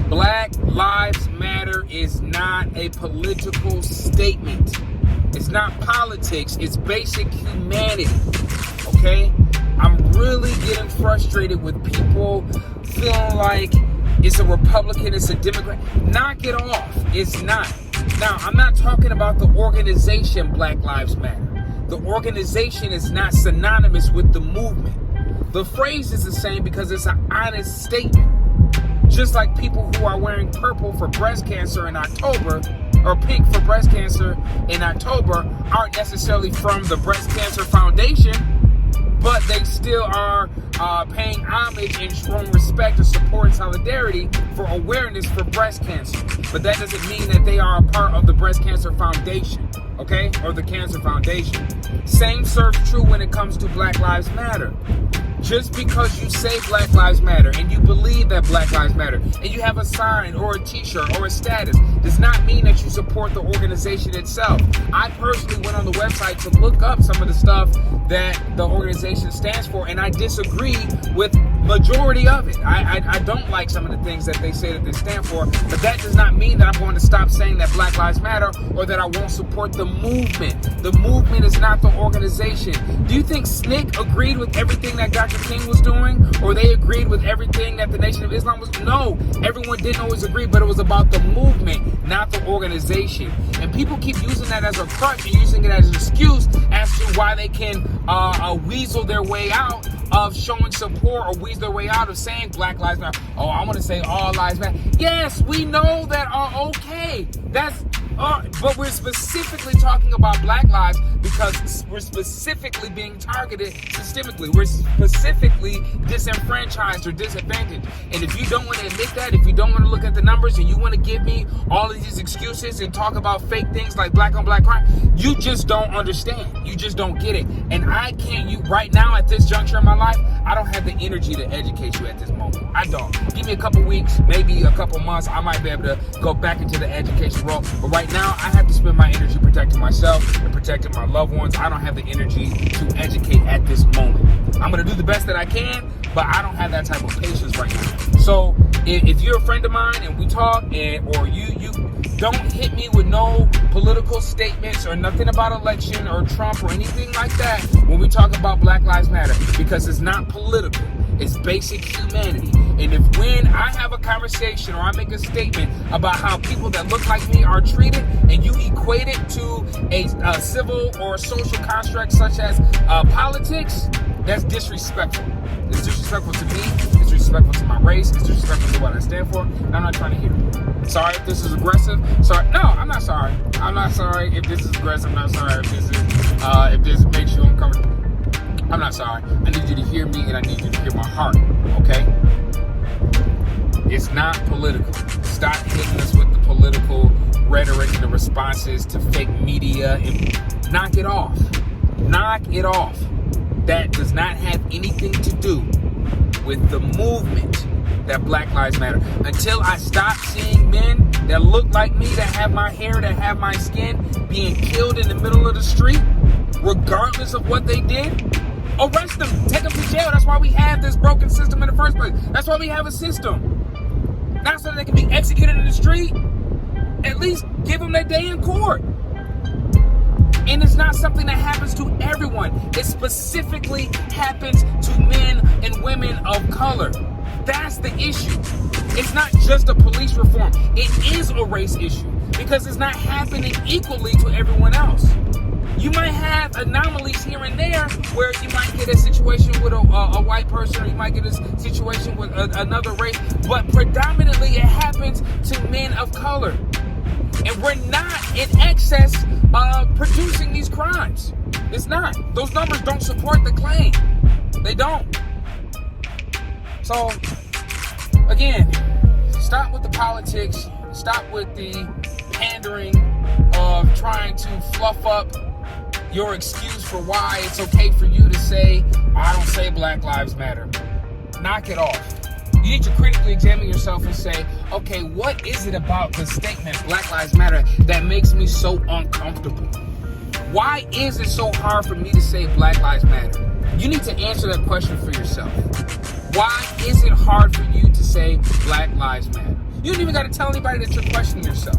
Black Lives Matter is not a political statement. It's not politics. It's basic humanity. Okay? I'm really getting frustrated with people feeling like it's a Republican, it's a Democrat. Knock it off. It's not. Now, I'm not talking about the organization Black Lives Matter. The organization is not synonymous with the movement. The phrase is the same because it's an honest statement. Just like people who are wearing purple for breast cancer in October or pink for breast cancer in October aren't necessarily from the Breast Cancer Foundation, but they still are paying homage and showing respect and support and solidarity for awareness for breast cancer. But that doesn't mean that they are a part of the Breast Cancer Foundation, okay? Or the Cancer Foundation. Same serves true when it comes to Black Lives Matter. Just because you say Black Lives Matter and you believe that Black Lives Matter and you have a sign or a t-shirt or a status does not mean that you support the organization itself. I personally went on the website to look up some of the stuff that the organization stands for, and I disagree with majority of it. I don't like some of the things that they say that they stand for, but that does not mean that I'm going to stop saying that Black Lives Matter or that I won't support the movement. The movement is not the organization. Do you think SNCC agreed with everything that Dr. King was doing, or they agreed with everything that the Nation of Islam was? No, everyone didn't always agree, but it was about the movement, not the organization. And people keep using that as a crutch and using it as an excuse as to why they can weasel their way out of showing support or weasel their way out of saying Black Lives Matter. Oh, I want to say all lives matter. Yes, we know that are okay. But we're specifically talking about Black lives because we're specifically being targeted systemically. We're specifically disenfranchised or disadvantaged. And if you don't want to admit that, if you don't want to look at the numbers and you want to give me all of these excuses and talk about fake things like black on black crime, you just don't understand. You just don't get it. And I can't, right now at this juncture in my life, I don't have the energy to educate you at this moment. I don't. Give me a couple weeks, maybe a couple months, I might be able to go back into the education role. But right now, I have to spend my energy protecting myself and protecting my loved ones. I don't have the energy to educate at this moment. I'm going to do the best that I can, but I don't have that type of patience right now. So if you're a friend of mine and we talk, or you don't hit me with no political statements or nothing about election or Trump or anything like that when we talk about Black Lives Matter, because it's not political. It's basic humanity. And if when I have a conversation or I make a statement about how people that look like me are treated and you equate it to a civil or social construct such as politics, that's disrespectful. It's disrespectful to me. It's disrespectful to my race. It's disrespectful to what I stand for. And I'm not trying to hear it. Sorry if this is aggressive. Sorry. No, I'm not sorry. I'm not sorry if this is aggressive. I'm not sorry if this makes you uncomfortable. I'm not sorry. I need you to hear me and I need you to hear my heart, okay? It's not political. Stop hitting us with the political rhetoric and the responses to fake media and knock it off. Knock it off. That does not have anything to do with the movement that Black Lives Matter. Until I stop seeing men that look like me, that have my hair, that have my skin, being killed in the middle of the street, regardless of what they did, arrest them, take them to jail. That's why we have this broken system in the first place. That's why we have a system. Not so that they can be executed in the street. At least give them their day in court. And it's not something that happens to everyone. It specifically happens to men and women of color. That's the issue. It's not just a police reform. It is a race issue because it's not happening equally to everyone else. You might have anomalies here and there where you might get a situation with a white person, or you might get a situation with another race, but predominantly it happens to men of color. And we're not in excess producing these crimes. It's not. Those numbers don't support the claim. They don't. So, again, stop with the politics. Stop with the pandering of trying to fluff up your excuse for why it's okay for you to say, I don't say Black Lives Matter. Knock it off. You need to critically examine yourself and say, okay, what is it about the statement Black Lives Matter that makes me so uncomfortable? Why is it so hard for me to say Black Lives Matter? You need to answer that question for yourself. Why is it hard for you to say Black Lives Matter? You don't even got to tell anybody that you're questioning yourself.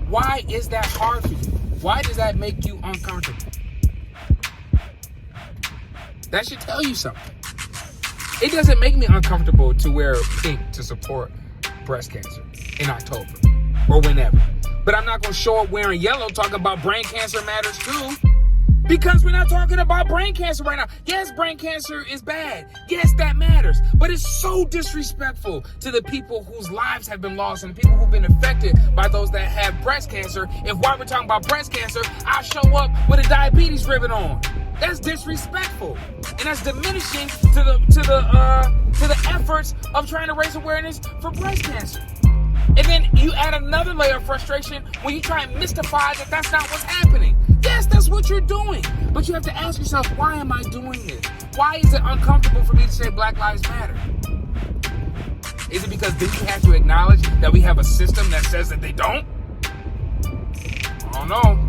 Why is that hard for you? Why does that make you uncomfortable? That should tell you something. It doesn't make me uncomfortable to wear pink to support breast cancer in October or whenever. But I'm not going to show up wearing yellow talking about brain cancer matters too. Because we're not talking about brain cancer right now. Yes, brain cancer is bad. Yes, that matters. But it's so disrespectful to the people whose lives have been lost and the people who've been affected by those that have breast cancer. If while we're talking about breast cancer, I show up with a diabetes ribbon on. That's disrespectful. And that's diminishing to the efforts of trying to raise awareness for breast cancer. And then you add another layer of frustration when you try and mystify that that's not what's happening. Yes, that's what you're doing. But you have to ask yourself, why am I doing this? Why is it uncomfortable for me to say Black Lives Matter? Is it because then you have to acknowledge that we have a system that says that they don't? I don't know.